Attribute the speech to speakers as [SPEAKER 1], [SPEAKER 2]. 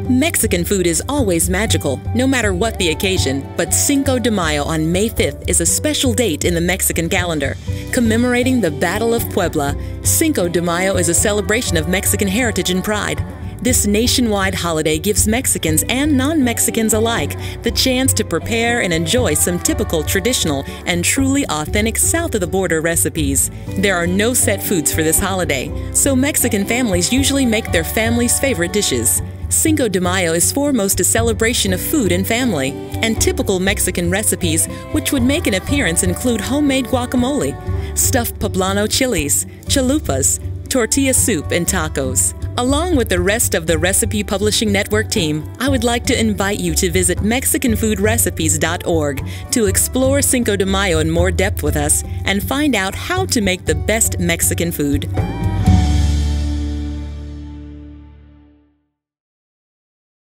[SPEAKER 1] Mexican food is always magical, no matter what the occasion, but Cinco de Mayo on May 5th is a special date in the Mexican calendar. Commemorating the Battle of Puebla, Cinco de Mayo is a celebration of Mexican heritage and pride. This nationwide holiday gives Mexicans and non-Mexicans alike the chance to prepare and enjoy some typical traditional and truly authentic south-of-the-border recipes. There are no set foods for this holiday, so Mexican families usually make their family's favorite dishes. Cinco de Mayo is foremost a celebration of food and family, and typical Mexican recipes which would make an appearance include homemade guacamole, stuffed poblano chilies, chalupas, tortilla soup, and tacos. Along with the rest of the Recipe Publishing Network team, I would like to invite you to visit MexicanFoodRecipes.org to explore Cinco de Mayo in more depth with us and find out how to make the best Mexican food.